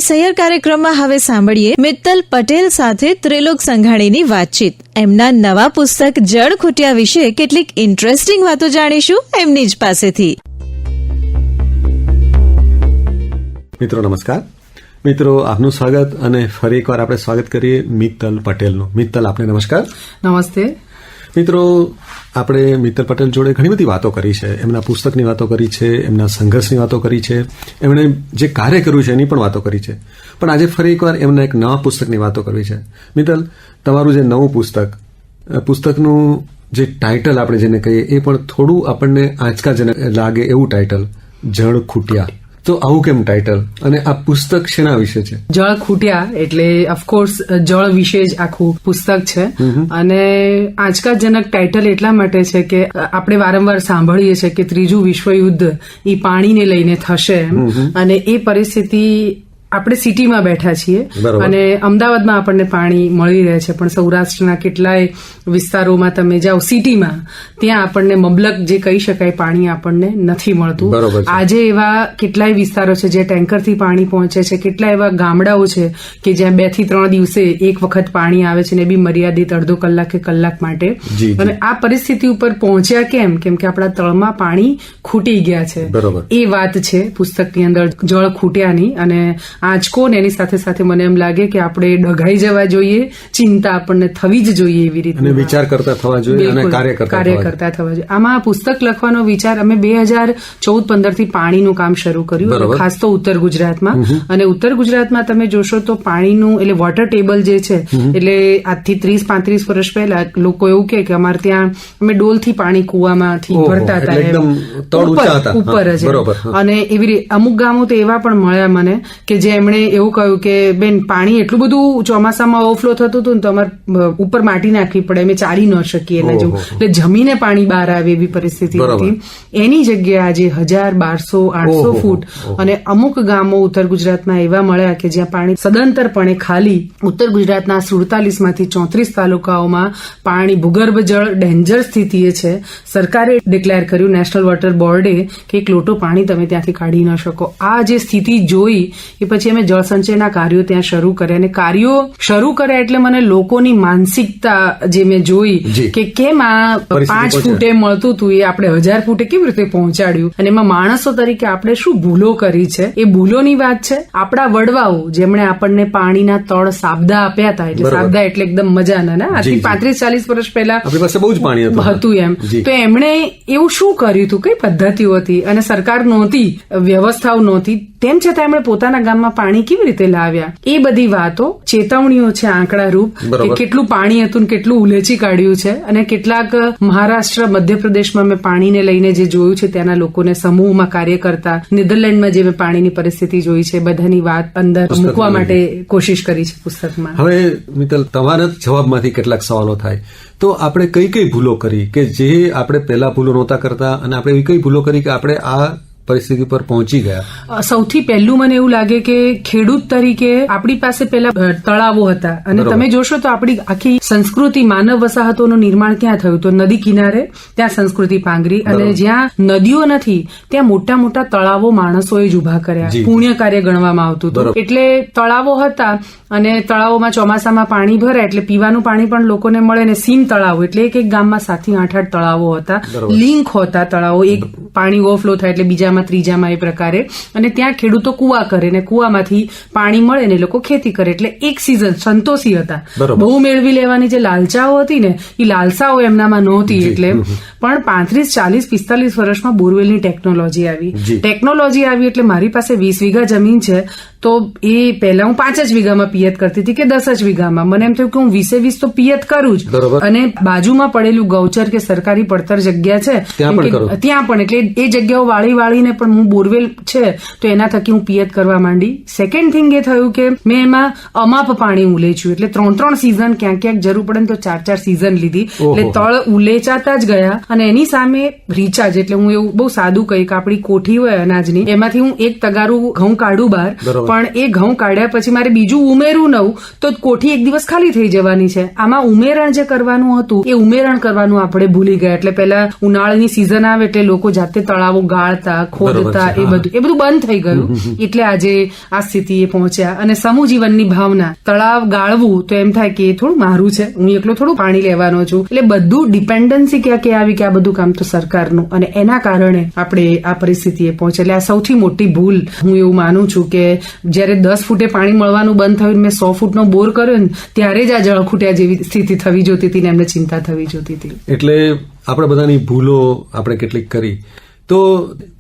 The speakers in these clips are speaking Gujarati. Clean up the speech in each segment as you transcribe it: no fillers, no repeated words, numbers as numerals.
સૈયર કાર્યક્રમમાં હવે સાંભળીએ મિત્તલ પટેલ સાથે ત્રિલોક સંઘાણીની વાતચીત. એમના નવા પુસ્તક જળ ખૂટ્યા વિશે કેટલીક ઇન્ટરેસ્ટિંગ વાતો જાણીશું એમની જ પાસેથી. મિત્રો નમસ્કાર. મિત્રો આપનું સ્વાગત, અને ફરી એકવાર આપણે સ્વાગત કરીએ મિત્તલ પટેલનું. મિત્તલ, આપને નમસ્કાર. નમસ્તે. મિત્રો, આપણે મિત્તલ પટેલ જોડે ઘણી બધી વાતો કરી છે. એમના પુસ્તકની વાતો કરી છે, એમના સંઘર્ષની વાતો કરી છે, એમણે જે કાર્ય કર્યું છે એની પણ વાતો કરી છે. પણ આજે ફરી એકવાર એમના એક નવા પુસ્તકની વાતો કરવી છે. મિત્તલ, તમારું જે નવું પુસ્તકનું જે ટાઇટલ આપણે જેને કહીએ એ પણ થોડું આપણને આંચકાજનક લાગે એવું ટાઇટલ, જળ ખૂટ્યા. તો આવું કેમ ટાઇટલ, અને આ પુસ્તક શેના વિશે છે? જળ ખૂટ્યા એટલે ઓફકોર્સ જળ વિશે જ આખું પુસ્તક છે. અને આંચકાજનક ટાઇટલ એટલા માટે છે કે આપણે વારંવાર સાંભળીએ છીએ કે ત્રીજું વિશ્વયુદ્ધ એ પાણીને લઈને થશે, અને એ પરિસ્થિતિ આપણે સિટીમાં બેઠા છીએ અને અમદાવાદમાં આપણને પાણી મળી રહે છે, પણ સૌરાષ્ટ્રના કેટલાય વિસ્તારોમાં તમે જાઓ સિટીમાં, ત્યાં આપણને મબલક જે કહી શકાય પાણી આપણને નથી મળતું. આજે એવા કેટલાય વિસ્તારો છે જ્યાં ટેન્કરથી પાણી પહોંચે છે, કેટલા એવા ગામડાઓ છે કે જ્યાં 2 થી 3 દિવસે એક વખત પાણી આવે છે, ને બી મર્યાદિત અડધો કલાક કે કલાક માટે. અને આ પરિસ્થિતિ ઉપર પહોંચ્યા કેમ કે આપણા તળમાં પાણી ખૂટી ગયા છે. એ વાત છે પુસ્તકની અંદર જળ ખૂટ્યાની. અને આંચકો ને એની સાથે સાથે મને એમ લાગે કે આપણે ડઘાઈ જવા જોઈએ, ચિંતા આપણને થવી જ જોઈએ એવી રીતે, અને વિચાર કરતા થવા જોઈએ, અને કાર્ય કરતા થવા જોઈએ. આમાં પુસ્તક લખવાનો વિચાર અમે 2014-15 થી પાણીનું કામ શરૂ કર્યું, ખાસ તો ઉત્તર ગુજરાતમાં. અને ઉત્તર ગુજરાતમાં તમે જોશો તો પાણીનું એટલે વોટર ટેબલ જે છે, એટલે આજથી 30-35 વર્ષ પહેલા લોકો એવું કે અમારે ત્યાં અમે ડોલથી પાણી કુવામાંથી ભરતા હતા, ઉપર જ. અને એવી રીતે અમુક ગામો તો એવા પણ મળ્યા મને કે જે એમણે એવું કહ્યું કે બેન, પાણી એટલું બધું ચોમાસામાં ઓવરફ્લો થતું હતું ને તો અમારે ઉપર માટી નાખવી પડે, અમે ચાલી ન શકીએ એના જેવું, એટલે જમીને પાણી બહાર આવે એવી પરિસ્થિતિ હતી. એની જગ્યાએ આજે 1000, 1200, 800 ફૂટ અને અમુક ગામો ઉત્તર ગુજરાતમાં એવા મળ્યા કે જ્યાં પાણી સદંતરપણે ખાલી. ઉત્તર ગુજરાતના 47 માંથી 34 તાલુકાઓમાં પાણી ભૂગર્ભ જળ ડેન્જર સ્થિતિએ છે. સરકારે ડિક્લેર કર્યું, નેશનલ વોટર બોર્ડે, કે એક લોટો પાણી તમે ત્યાંથી કાઢી ન શકો. આ જે સ્થિતિ જોઈ એ પછી અમે જળસંચયના કાર્યો ત્યાં શરૂ કર્યા. અને કાર્યો શરૂ કર્યા એટલે મને લોકોની માનસિકતા જે મેં જોઈ કે કેમ આ 5 ફૂટે મળતું હતું એ આપણે 1000 ફૂટે કેવી રીતે પહોંચાડ્યું, અને એમાં માણસો તરીકે આપણે શું ભૂલો કરી છે એ ભૂલોની વાત છે. આપણા વડવાઓ જેમણે આપણને પાણીના તળ સાબદા આપ્યા હતા, એટલે સાબદા એટલે એકદમ મજાના, ને આજથી 35-40 વર્ષ પહેલા આપણી પાસે બહુ જ પાણી હતું એમ, તો એમણે એવું શું કર્યું હતું, કઈ પદ્ધતિઓ હતી, અને સરકાર નહોતી, વ્યવસ્થાઓ નહોતી, તેમ છતાં એમણે પોતાના ગામમાં પાણી કેવી રીતે લાવ્યા. એ બધી વાતો ચેતવણીઓ છે આંકડા રૂપ, કે કેટલું પાણી હતું ને કેટલું ઉલેચી કાઢ્યું છે. અને કેટલાક મહારાષ્ટ્ર, મધ્યપ્રદેશમાં મેં પાણીને લઈને જે જોયું છે, ત્યાંના લોકોને સમૂહમાં કાર્ય કરતા, નેધરલેન્ડમાં જે મેં પાણીની પરિસ્થિતિ જોઈ છે, બધાની વાત અંદર મૂકવા માટે કોશિશ કરી છે પુસ્તકમાં. હવે મિત્તલ, તમારા જવાબમાંથી કેટલાક સવાલો થાય તો આપણે કઈ ભૂલો કરી કે જે આપણે પહેલા ભૂલો નહોતા કરતા, અને આપણે એવી કઈ ભૂલો કરી કે આપણે આ પરિસ્થિતિ પર પહોંચી ગયા? સૌથી પહેલું મને એવું લાગે કે ખેડૂત તરીકે આપણી પાસે પેલા તળાવો હતા, અને તમે જોશો તો આપણી આખી સંસ્કૃતિ, માનવ વસાહતોનું નિર્માણ ક્યાં થયું, તો નદી કિનારે ત્યાં સંસ્કૃતિ પાંગરી. અને જ્યાં નદીઓ નથી ત્યાં મોટા મોટા તળાવો માણસોએ જ ઉભા કર્યા, પુણ્ય કાર્ય ગણવામાં આવતું હતું. એટલે તળાવો હતા, અને તળાવોમાં ચોમાસામાં પાણી ભરાય એટલે પીવાનું પાણી પણ લોકોને મળે. ને સીમ તળાવો એટલે એક ગામમાં 7 થી 8 તળાવો હતા, લિંક હોતા તળાવો, એક પાણી ઓવરફ્લો થાય એટલે બીજામાં ત્રીજામાં, એ પ્રકારે. અને ત્યાં ખેડૂતો કુવા કરે, ને કુવામાંથી પાણી મળે ને લોકો ખેતી કરે. એટલે એક સિઝન સંતોષી હતા. બહુ મેળવી લેવાની જે લાલચાઓ હતી ને, એ લાલસાઓ એમનામાં નહોતી. એટલે પણ 35-40-45 વર્ષમાં બોરવેલની ટેકનોલોજી આવી. એટલે મારી પાસે 20 વીઘા જમીન છે, તો એ પહેલા હું 5 જ વીઘામાં પિયત કરતી હતી કે 10 જ વીઘામાં. મને એમ થયું કે હું 20 તો પિયત કરું જ, અને બાજુમાં પડેલું ગૌચર કે સરકારી પડતર જગ્યા છે ત્યાં પણ, એટલે એ જગ્યાઓ વાળીને પણ હું બોરવેલ છે તો એના થકી હું પિયત કરવા માંડી. સેકન્ડ થિંગ એ થયું કે મેં એમાં અમાપ પાણી ઉલેચ્યું, એટલે 3 સિઝન, ક્યાંક જરૂર પડે ને તો 4 સિઝન લીધી. એટલે તળ ઉલેચાતા જ ગયા. અને એની સામે રિચાર્જ, એટલે હું એવું બહુ સાદું કહી કે આપણી કોઠી હોય અનાજની, એમાંથી હું 1 તગારું ઘઉં કાઢું બહાર, પણ એ ઘઉં કાઢ્યા પછી મારે બીજું ઉમેરવું નવું તો કોઠી એક દિવસ ખાલી થઈ જવાની છે. આમાં ઉમેરણ જે કરવાનું હતું એ ઉમેરણ કરવાનું આપણે ભૂલી ગયા. એટલે પેલા ઉનાળાની સિઝન આવે એટલે લોકો જાતે તળાવો ગાળતા ખોદતા એ બધું બંધ થઈ ગયું. એટલે આજે આ સ્થિતિએ પહોંચ્યા. અને સમૂહ જીવનની ભાવના, તળાવ ગાળવું તો એમ થાય કે થોડું મારું છે, હું એકલો થોડું પાણી લેવાનો છું. એટલે બધું ડિપેન્ડન્સી ક્યાં આવી કે આ બધું કામ તો સરકારનું, અને એના કારણે આપણે આ પરિસ્થિતિએ પહોંચે. એટલે આ સૌથી મોટી ભૂલ હું એવું માનું છું કે જયારે 10 ફૂટે પાણી મળવાનું બંધ થયું, મેં 100 ફૂટનો બોર કર્યો ને ત્યારે જ આ જળખૂટ્યા જેવી સ્થિતિ થવી જોતી હતી ને એમને ચિંતા થવી જોતી હતી. એટલે આપણે બધાની ભૂલો આપણે કેટલીક કરી. તો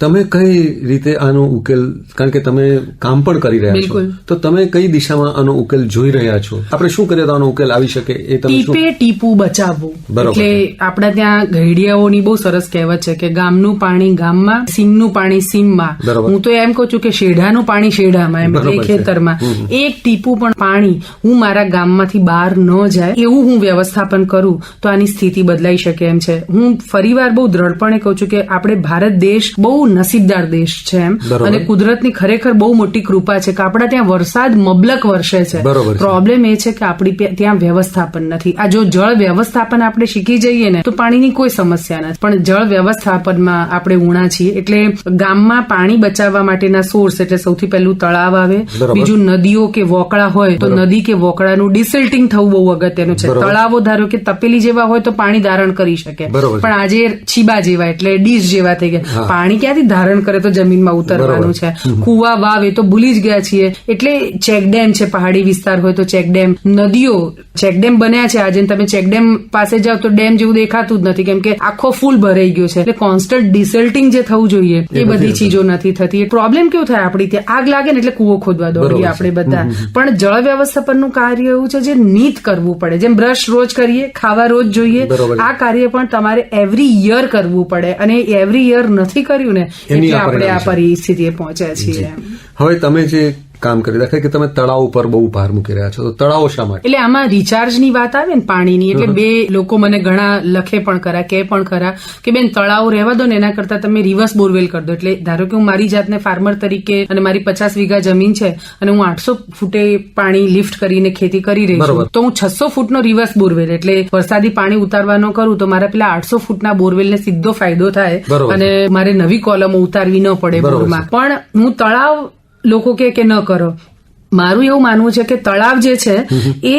તમે કઈ રીતે આનો ઉકેલ, કારણ કે તમે કામ પણ કરી રહ્યા છો, તો તમે કઈ દિશામાં આનો ઉકેલ જોઈ રહ્યા છો? આપણે શું કરીએ તો આનો ઉકેલ આવી શકે એ તમે ટીપે ટીપું બચાવવું. એટલે આપણા ત્યાં ઘડિયાઓની બહુ સરસ કહેવત છે કે ગામનું પાણી ગામમાં, સીમનું પાણી સીમમાં. હું તો એમ કહું છું કે શેઢાનું પાણી શેઢામાં, એમ એટલે ખેતરમાં. એક ટીપું પણ પાણી હું મારા ગામમાંથી બહાર ન જાય એવું હું વ્યવસ્થાપન કરું તો આની સ્થિતિ બદલાઈ શકે એમ છે. હું ફરીવાર બહુ દ્રઢપણે કહું છું કે આપણે ભારત દેશ બહુ નસીબદાર દેશ છે એમ, અને કુદરતની ખરેખર બહુ મોટી કૃપા છે કે આપણા ત્યાં વરસાદ મબલક વરસે છે. પ્રોબ્લેમ એ છે કે આપણી ત્યાં વ્યવસ્થાપન નથી. આ જો જળ વ્યવસ્થાપન આપણે શીખી જઈએ ને તો પાણીની કોઈ સમસ્યા નથી, પણ જળ વ્યવસ્થાપનમાં આપણે ઊણા છીએ. એટલે ગામમાં પાણી બચાવવા માટેના સોર્સ, એટલે સૌથી પહેલું તળાવ આવે, બીજું નદીઓ કે વોકળા હોય તો નદી કે વોકળાનું ડિસિલ્ટિંગ થવું બહુ અગત્યનું છે. તળાવો ધારો કે તપેલી જેવા હોય તો પાણી ધારણ કરી શકે, પણ આજે છીબા જેવા એટલે ડીશ જેવા થઈ ગયા. પાણી ક્યાંથી ધારણ કરે તો જમીનમાં ઉતરવાનું છે. કુવા વાવ એ તો ભૂલી જ ગયા છીએ. એટલે ચેકડેમ છે, પહાડી વિસ્તાર હોય તો ચેકડેમ, નદીઓ ચેકડેમ બન્યા છે. આજે તમે ચેકડેમ પાસે જાઓ તો ડેમ જેવું દેખાતું જ નથી, કેમ કે આખો ફૂલ ભરાઈ ગયો છે. એટલે કોન્સ્ટન્ટ ડિસલ્ટિંગ જે થવું જોઈએ એ બધી ચીજો નથી થતી. પ્રોબ્લેમ કેવું થાય, આપણી ત્યાં આગ લાગે ને એટલે કૂવો ખોદવા દોડીએ આપણે બધા. પણ જળ વ્યવસ્થાપનનું કાર્ય એવું છે જે નીત કરવું પડે. જેમ બ્રશ રોજ કરીએ, ખાવા રોજ જોઈએ, આ કાર્ય પણ તમારે એવરી યર કરવું પડે. અને એવરી યર નથી કર્યું ને એટલે આપણે આ પરિસ્થિતિએ પહોંચ્યા છીએ. હવે તમે જે કામ કરી રાખે કે તમે તળાવ ઉપર બહુ ભાર મૂકી રહ્યા છો, તો તળાવો શા માટે? એટલે આમાં રિચાર્જની વાત આવે ને પાણીની, એટલે બે લોકો મને ઘણા લખે પણ ખરા, કે પણ ખરા કે બેન તળાવ રહેવા દો ને, એના કરતા તમે રિવર્સ બોરવેલ કરી દો. એટલે ધારો કે હું મારી જાતને ફાર્મર તરીકે, અને મારી 50 વીઘા જમીન છે અને હું 800 ફૂટે પાણી લિફ્ટ કરીને ખેતી કરી રહી છું, તો હું 600 ફૂટનો રિવર્સ બોરવેલ, એટલે વરસાદી પાણી ઉતારવાનો કરું તો મારા પેલા 800 ફૂટના બોરવેલને સીધો ફાયદો થાય અને મારે નવી કોલમો ઉતારવી ન પડે બોરમાં. પણ હું તળાવ, લોકો કે ન કરો, મારું એવું માનવું છે કે તળાવ જે છે એ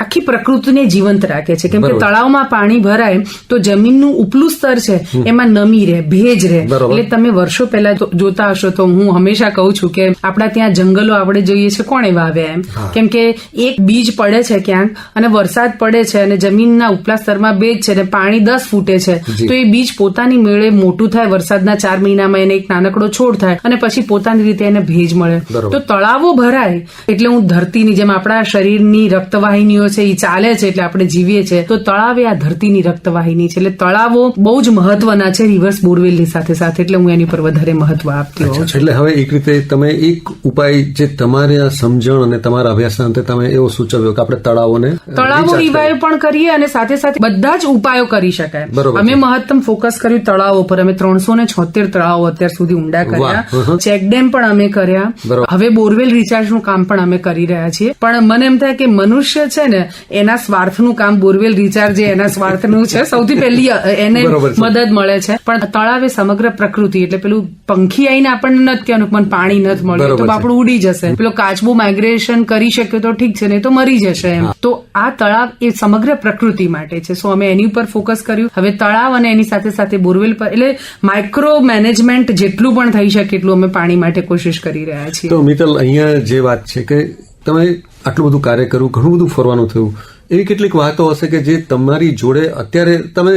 આખી પ્રકૃતિને જીવંત રાખે છે. કેમ કે તળાવમાં પાણી ભરાય તો જમીનનું ઉપલું સ્તર છે એમાં નમી રહે, ભેજ રહે. એટલે તમે વર્ષો પહેલા જોતા હશો તો હું હંમેશા કહું છું કે આપણા ત્યાં જંગલો આપણે જોઈએ છે કોણે વાવ્યા એમ, કેમ કે એક બીજ પડે છે ક્યાંક અને વરસાદ પડે છે અને જમીનના ઉપલા સ્તરમાં ભેજ છે અને પાણી 10 ફૂટે છે, તો એ બીજ પોતાની મેળે મોટું થાય, વરસાદના 4 મહિનામાં એને એક નાનકડો છોડ થાય અને પછી પોતાની રીતે એને ભેજ મળે. તો તળાવો ભરાય એટલે હું ધરતીની જેમ આપણા શરીરની રક્તવાહિનીઓ છે એ ચાલે છે એટલે આપણે જીવીએ છીએ, તો તળાવ એ આ ધરતીની રક્તવાહિની છે. એટલે તળાવો બહુ જ મહત્વના છે રિવર્સ બોરવેલની સાથે સાથે. એટલે હું એની પર વધારે મહત્વ આપતી હોઉં છું. એટલે હવે એક રીતે તમે એક ઉપાય જે તમારા સમજણ અને તમારા અભ્યાસના અંતે તમે એવો સૂચવ્યો કે આપણે તળાવો રિવાઇવ પણ કરીએ અને સાથે સાથે બધા જ ઉપાયો કરી શકાય. અમે મહત્તમ ફોકસ કર્યું તળાવો પર. અમે 376 તળાવો અત્યાર સુધી ઊંડા કર્યા, ચેકડેમ પણ અમે કર્યા, હવે બોરવેલ રિચાર્જનું કામ પણ અમે કરી રહ્યા છીએ. પણ મને એમ થાય કે મનુષ્ય છે ને એના સ્વાર્થનું કામ, બોરવેલ રિચાર્જ એના સ્વાર્થનું છે, સૌથી પહેલી એને મદદ મળે છે. પણ તળાવે સમગ્ર પ્રકૃતિ, એટલે પેલું પંખી આવીને આપણને નથી કહેવાનું પણ પાણી નથી મળે તો આપણું ઉડી જશે, પેલો કાચબો માઇગ્રેશન કરી શકે તો ઠીક છે, નહીં તો મરી જશે એમ. તો આ તળાવ એ સમગ્ર પ્રકૃતિ માટે છે. સો અમે એની ઉપર ફોકસ કર્યું. હવે તળાવ અને એની સાથે સાથે બોરવેલ પર, એટલે માઇક્રો મેનેજમેન્ટ જેટલું પણ થઈ શકે એટલું અમે પાણી માટે કોશિશ કરી રહ્યા છીએ. તો મિત્તલ, અહીંયા જે વાત છે કે તમે આટલું બધું કાર્ય કર્યું, ઘણું બધું ફરવાનું થયું, એવી કેટલીક વાતો હશે કે જે તમારી જોડે અત્યારે તમે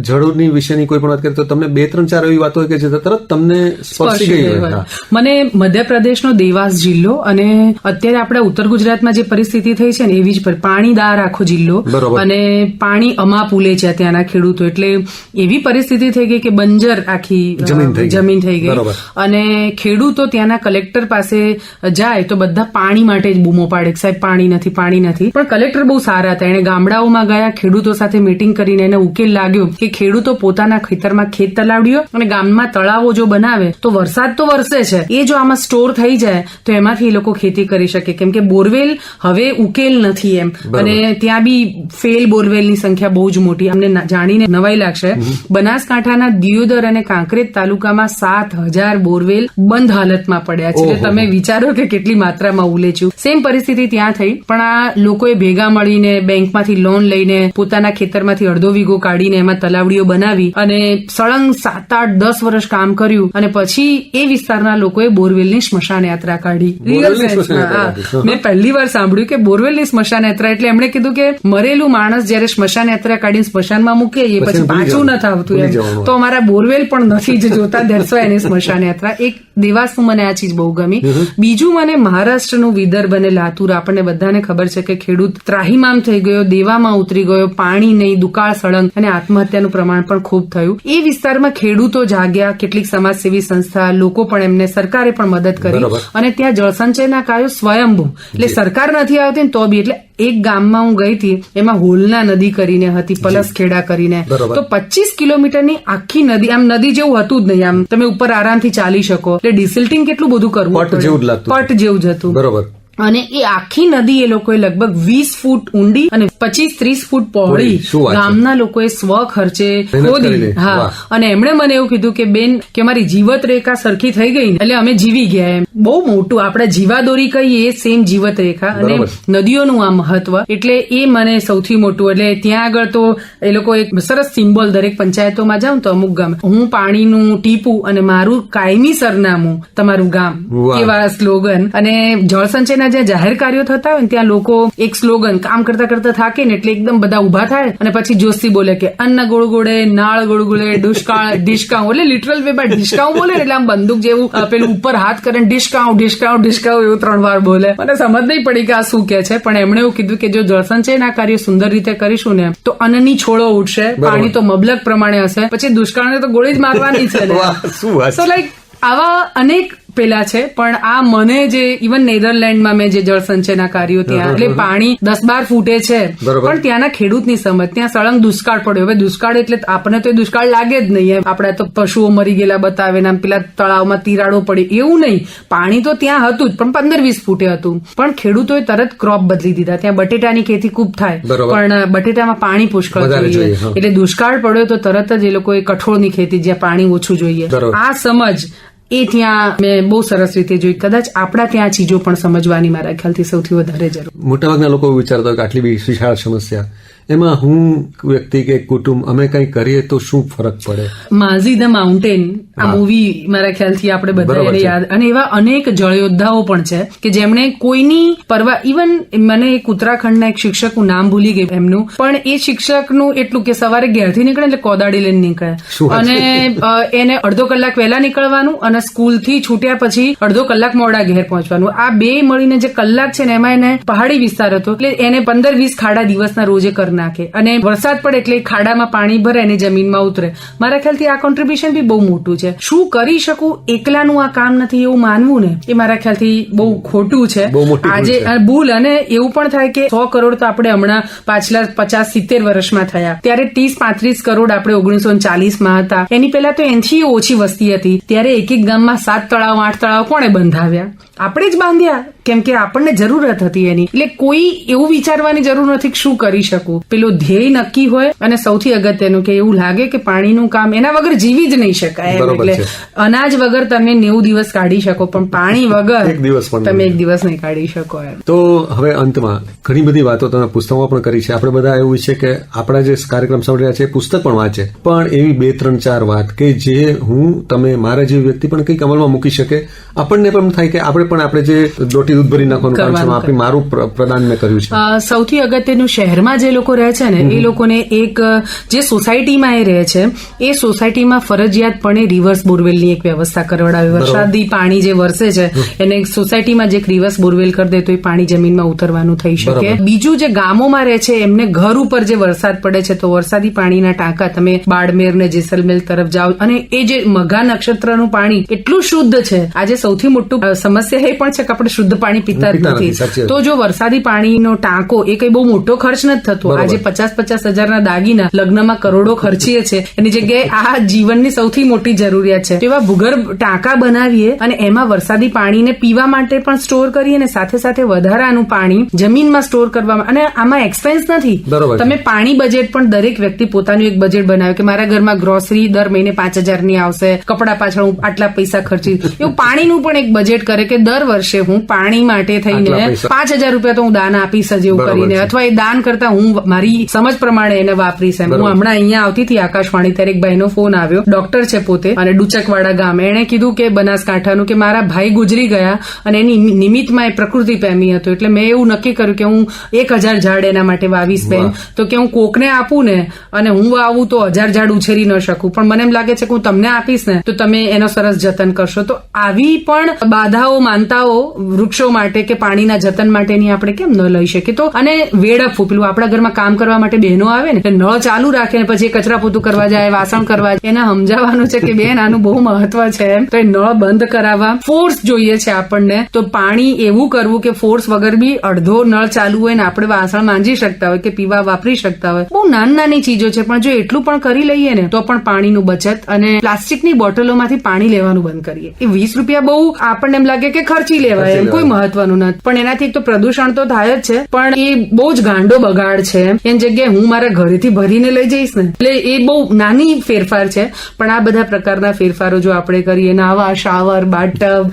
જળની વિશેની કોઈ પણ વાત કરી તો તમને 2-3-4 એવી વાતો હોય કે જે તરત તમને સ્પર્શી ગઈ હોય. મને મધ્યપ્રદેશનો દેવાસ જિલ્લો અને અત્યારે આપણા ઉત્તર ગુજરાતમાં જે પરિસ્થિતિ થઈ છે ને એવી જ પાણીદાર આખો જિલ્લો અને પાણી અમાપુલે છે ત્યાંના ખેડૂતો. એટલે એવી પરિસ્થિતિ થઈ ગઈ કે બંજર આખી જમીન થઈ ગઈ અને ખેડૂતો ત્યાંના કલેક્ટર પાસે જાય તો બધા પાણી માટે જ બૂમો પાડે, સાહેબ પાણી નથી, પાણી નથી. પણ કલેક્ટર બહુ સારા હતા. એને ગામડાઓમાં ગયા, ખેડૂતો સાથે મીટિંગ કરીને એને ઉકેલ લાગ્યો કે ખેડૂતો પોતાના ખેતરમાં ખેત તલાવડીઓ અને ગામમાં તળાવો જો બનાવે તો વરસાદ તો વરસે છે, એ જો આમાં સ્ટોર થઈ જાય તો એમાંથી એ લોકો ખેતી કરી શકે. કેમ કે બોરવેલ હવે ઉકેલ નથી એમ, અને ત્યાં બી ફેલ બોરવેલની સંખ્યા બહુ જ મોટી. અમને જાણીને નવાઈ લાગશે, બનાસકાંઠાના દિયોદર અને કાંકરેજ તાલુકામાં 7,000 બોરવેલ બંધ હાલતમાં પડ્યા છે. એટલે તમે વિચારો કે કેટલી માત્રામાં ઉલેચ્યું. સેમ પરિસ્થિતિ ત્યાં થઈ, પણ આ લોકોએ ભેગા મળીને બેંકમાંથી લોન લઈને પોતાના ખેતરમાંથી અડધો વીઘો કાઢીને એમાં તલાવડીઓ બનાવી અને સળંગ 7, 8, 10 વર્ષ કામ કર્યું, અને પછી એ વિસ્તારના લોકોએ બોરવેલની સ્મશાન યાત્રા કાઢી. મેં પહેલી વાર સાંભળ્યું કે બોરવેલની સ્મશાન યાત્રા, એટલે એમણે કીધું કે મરેલું માણસ જયારે સ્મશાન યાત્રા કાઢીને સ્મશાનમાં મૂકે એ પછી પાછું નથી આવતું એમ, તો અમારા બોરવેલ પણ નથી જ જોતા. દેટ્સ વાય એની સ્મશાન યાત્રા. એક દેવાસનું મને આ ચીજ બહુ ગમી. બીજું મને મહારાષ્ટ્રનું વિદર્ભ અને લાતુર, આપણને બધાને ખબર છે કે ખેડૂત ત્રાહિમામ થઈ ગયો, દેવામાં ઉતરી ગયો, પાણી નહીં, દુકાળ સળંગ, અને આત્મહત્યાનું પ્રમાણ પણ ખૂબ થયું. એ વિસ્તારમાં ખેડૂતો જાગ્યા, કેટલીક સમાજસેવી સંસ્થા, લોકો પણ એમને, સરકારે પણ મદદ કરી, અને ત્યાં જળસંચયના કાર્યો સ્વયંભૂ, એટલે સરકાર નથી આવતી ને તો બી. એટલે એક ગામમાં હું ગઈ હતી, એમાં હોલના નદી કરીને હતી, પલસખેડા કરીને, તો 25 કિલોમીટરની આખી નદી, આમ નદી જેવું હતું જ નહીં, આમ તમે ઉપર આરામથી ચાલી શકો. એટલે ડિસિલ્ટિંગ કેટલું બધું કરવું, પટ જેવું જ હતું. બરોબર. અને એ આખી નદી એ લોકોએ લગભગ 20 ફૂટ ઊંડી અને 25-30 ફૂટ પહોળી ગામના લોકોએ સ્વ ખર્ચે ખોદી. હા, અને એમણે મને એવું કીધું કે બેન, કે અમારી જીવત રેખા સરખી થઈ ગઈ ને એટલે અમે જીવી ગયા એમ. બહુ મોટું આપણે જીવાદોરી કહીએ, સેમ જીવત રેખા અને નદીઓનું આ મહત્વ, એટલે એ મને સૌથી મોટું. એટલે ત્યાં આગળ તો એ લોકો એક સરસ સિમ્બોલ, દરેક પંચાયતોમાં જાઉં તો અમુક ગામ, હું પાણીનું ટીપું અને મારું કાયમી સરનામું તમારું ગામ, એવા સ્લોગન. અને જળસંચયના જ્યાં જાહેર કાર્યો થતા હોય ને ત્યાં લોકો એક સ્લોગન, કામ કરતા કરતા થાકે ને એટલે એકદમ બધા ઉભા થાય અને પછી જોશથી બોલે કે અન્ન ગોળગોળે, નાળ ગોળગોળે, દુષ્કાળ ડિસ્કાઉન્ટ, એટલે લિટરલ વે બાય ડિસ્કાઉન્ટ બોલે, એટલે આમ બંદૂક જેવું પેલું ઉપર હાથ કરે, ડિસ્કાઉન્ટ ડિસ્કાઉન્ટ ડિસ્કાઉન્ટ એવું 3 વાર બોલે. મને સમજ નહીં પડી કે આ શું કે છે, પણ એમણે એવું કીધું કે જો જળસંચયના કાર્યો સુંદર રીતે કરીશું ને તો અન્નની છોડો ઉઠશે, પાણી તો મબલક પ્રમાણે હશે, પછી દુષ્કાળને તો ગોળી જ મારવાની છે. સો લાઈક આવા અનેક પેલા છે. પણ આ મને જે ઇવન નેધરલેન્ડમાં મેં જે જળસંચયના કાર્યો ત્યાં, એટલે પાણી 10-12 ફૂટે છે, પણ ત્યાંના ખેડૂતની સમજ, ત્યાં સળંગ દુષ્કાળ પડ્યો. હવે દુષ્કાળ એટલે આપણને તો દુષ્કાળ લાગે જ નહીં એમ, આપડા તો પશુઓ મરી ગયેલા બતાવે ને પેલા તળાવમાં તિરાડો પડી, એવું નહીં. પાણી તો ત્યાં હતું જ, પણ 15-20 ફૂટે હતું. પણ ખેડૂતોએ તરત ક્રોપ બદલી દીધા. ત્યાં બટેટાની ખેતી ખૂબ થાય, પણ બટેટામાં પાણી પુષ્કળ જોઈએ, એટલે દુષ્કાળ પડ્યો તો તરત જ એ લોકોએ કઠોળની ખેતી, જ્યાં પાણી ઓછું જોઈએ. આ સમજ એ ત્યાં મેં બહુ સરસ રીતે જોઈ. કદાચ આપણા ત્યાં ચીજો પણ સમજવાની મારા ખ્યાલથી સૌથી વધારે જરૂર. મોટાભાગના લોકો વિચારતા હોય કે આટલી બી વિશાળ સમસ્યા, એમાં હું વ્યક્તિ કે કુટુંબ અમે કઈ કરીએ તો શું ફરક પડે? માઝી ધ માઉન્ટેન, આ મૂવી મારા ખ્યાલથી આપણે બધા એને યાદ, અને એવા અનેક જળયોદ્ધાઓ પણ છે કે જેમણે કોઈની પરવા, ઇવન મને એક ઉત્તરાખંડના એક શિક્ષકનું નામ ભૂલી ગઈ એમનું, પણ એ શિક્ષકનું એટલું કે સવારે ઘેરથી નીકળે એટલે કોદાળી લઈને નીકળે, અને એને અડધો કલાક વહેલા નીકળવાનું અને સ્કૂલથી છૂટ્યા પછી અડધો કલાક મોડા ઘેર પહોંચવાનું. આ બે મળીને જે કલાક છે ને એમાં એને પહાડી વિસ્તાર હતો એટલે એને 15-20 ખાડા દિવસના રોજે કરી નાખે, અને વરસાદ પડે એટલે ખાડામાં પાણી ભરે અને જમીનમાં ઉતરે. મારા ખ્યાલથી આ કોન્ટ્રીબ્યુશન બી બહુ મોટું છે. શું કરી શકું, એકલાનું આ કામ નથી એવું માનવું ને એ મારા ખ્યાલથી બહુ ખોટું છે. આજે ભૂલ, અને એવું પણ થાય કે 100 કરોડ તો આપણે હમણાં પાછલા 50-70 વર્ષમાં થયા, ત્યારે 30-35 કરોડ આપણે 1940માં હતા. એની પહેલા તો એનથી ઓછી વસ્તી હતી, ત્યારે એક ગામમાં 7 તળાવ 8 તળાવ કોણે બંધાવ્યા? આપણે જ બાંધ્યા, કેમ કે આપણને જરૂરત હતી એની. એટલે કોઈ એવું વિચારવાની જરૂર નથી કે શું કરી શકું. પેલું ધ્યેય નક્કી હોય, અને સૌથી અગત્યનું કે એવું લાગે કે પાણીનું કામ એના વગર જીવી જ નહીં શકાય. એટલે અનાજ વગર તમે 90 દિવસ કાઢી શકો, પણ પાણી વગર તમે એક દિવસ નહીં કાઢી શકો. તો હવે અંતમાં ઘણી બધી વાતો તમે પુસ્તકમાં પણ કરી છે. આપણે બધા એવું છે કે આપણા જે કાર્યક્રમ સાંભળી રહ્યા છે પુસ્તક પણ વાંચે, પણ એવી 2-3-4 વાત કે જે હું તમે મારા જેવી વ્યક્તિ પણ કંઈક અમલમાં મૂકી શકે, આપણને પણ થાય કે આપણે જે દોટી દૂધ ભરી નાખવાનું કામ છે, આપણે મારું પ્રદાન મેં કર્યું છે. સૌથી અગત્યનું, શહેરમાં જે લોકો રહે છે ને એ લોકોને એક જે સોસાયટીમાં એ રહે છે એ સોસાયટીમાં ફરજિયાતપણે રિવર્સ બોરવેલની એક વ્યવસ્થા કરવડાવી. વરસાદી પાણી જે વરસે છે એને સોસાયટીમાં જે રિવર્સ બોરવેલ કરી દે તો એ પાણી જમીનમાં ઉતરવાનું થઈ શકે. બીજું, જે ગામોમાં રહે છે એમને ઘર ઉપર જે વરસાદ પડે છે તો વરસાદી પાણીના ટાંકા, તમે બાડમેર ને જેસલમેર તરફ જાઓ, અને એ જે મઘા નક્ષત્રનું પાણી એટલું શુદ્ધ છે. આજે સૌથી મોટું સમસ્યા એ પણ છે કે આપણે શુદ્ધ પાણી પીતા જ સાચી વાત. નથી. તો જો વરસાદી પાણીનો ટાંકો એ કઈ બહુ મોટો ખર્ચ નથી થતો. બરોબર. આજે 50-50 હજારના દાગીના લગ્નમાં કરોડો ખર્ચીએ છે, એની જગ્યાએ આ જીવનની સૌથી મોટી જરૂરિયાત છે. એવા ભૂગર્ભ ટાંકા બનાવીએ અને એમાં વરસાદી પાણીને પીવા માટે પણ સ્ટોર કરીએ અને સાથે સાથે વધારાનું પાણી જમીનમાં સ્ટોર કરવામાં. અને આમાં એક્સપેન્સ નથી. બરોબર. તમે પાણી બજેટ પણ દરેક વ્યક્તિ પોતાનું એક બજેટ બનાવે કે મારા ઘરમાં ગ્રોસરી દર મહિને 5,000 ની આવશે, કપડા પાછળ હું આટલા પૈસા ખર્ચી. એવું પાણીનું પણ એક બજેટ કરે કે દર વર્ષે હું પાણી માટે થઈને આટલા પૈસા. 5,000 રૂપિયા તો હું દાન આપીશ જ એવું બરોબર કરીને, છે. અથવા એ દાન કરતા હું મારી સમજ પ્રમાણે એને વાપરીશ એમ. હું બરોબર. હમણાં અહીંયા આવતી હતી આકાશવાણી ત્યારે એક ભાઈનો ફોન આવ્યો, ડોક્ટર છે પોતે અને ડુચકવાડા ગામ. એણે કીધું કે બનાસકાંઠાનું કે મારા ભાઈ ગુજરી ગયા અને એની નિમિત્તમાં એ પ્રકૃતિ પ્રેમી હતો, એટલે મેં એવું નક્કી કર્યું કે હું 1,000 ઝાડ એના માટે વાવીશ બેન. તો કે હું કોકને આપું ને અને હું વાવું તો 1,000 ઝાડ ઉછેરી ન શકું, પણ મને એમ લાગે છે કે હું તમને આપીશ ને તો તમે એનો સરસ જતન કરશો. તો આવી પણ બાધાઓ માનતાઓ વૃક્ષો માટે કે પાણીના જતન માટેની આપણે કેમ ન લઈ શકીએ. તો અને વેડફવું, પેલું આપણા ઘરમાં કામ કરવા માટે બહેનો આવે ને નળ ચાલુ રાખે ને પછી કચરા પોતું કરવા જાય, વાસણ કરવા જાય, એને સમજાવવાનું છે કે બેન આનું બહુ મહત્વ છે એમ. તો એ નળ બંધ કરાવવા ફોર્સ જોઈએ છે આપણને. તો પાણી એવું કરવું કે ફોર્સ વગર બી અડધો નળ ચાલુ હોય ને આપણે વાસણ માંજી શકતા હોય કે પીવા વાપરી શકતા હોય. બહુ નાની નાની ચીજો છે, પણ જો એટલું પણ કરી લઈએ ને તો પણ પાણીનું બચત. અને પ્લાસ્ટિકની બોટલોમાંથી પાણી લેવાનું બંધ કરીએ. એ 20 રૂપિયા બહુ આપણને એમ લાગે કે ખર્ચી લેવાય એમ, કોઈ મહત્વનું નથી, પણ એનાથી એક તો પ્રદૂષણ તો થાય જ છે, પણ એ બહુ જ ગાંડો બગાડ છે. એની જગ્યાએ હું મારા ઘરેથી ભરીને લઈ જઈશ ને, એટલે એ બહુ નાની ફેરફાર છે. પણ આ બધા પ્રકારના ફેરફારો જો આપણે કરીએ, નાવા, શાવર, બાથટબ,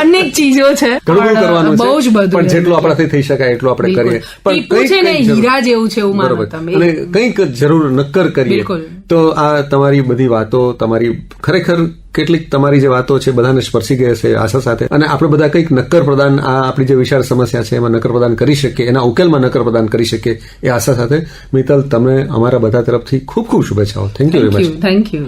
અનેક ચીજો છે, ઘણું બધું કરવાનું છે. બહુ જ બધું. પણ જેટલું આપણાથી થઈ શકાય એટલું આપણે કરીએ. ટીપું છે ને હીરા જેવું છે એવું માનો તમે. અને કંઈક જરૂર નક્કર કરીએ. બિલકુલ. તો આ તમારી બધી વાતો, તમારી ખરેખર કેટલીક તમારી જે વાતો છે બધાને સ્પર્શી ગઈ હશે આશા સાથે. અને આપણે બધા કંઈક નક્કર પ્રદાન, આ આપણી જે વિશાળ સમસ્યા છે એમાં નક્કર પ્રદાન કરી શકીએ, એના ઉકેલમાં નક્કર પ્રદાન કરી શકીએ એ આશા સાથે મિત્તલ, તમને અમારા બધા તરફથી ખૂબ ખૂબ શુભેચ્છાઓ. Thank you very much. Thank you.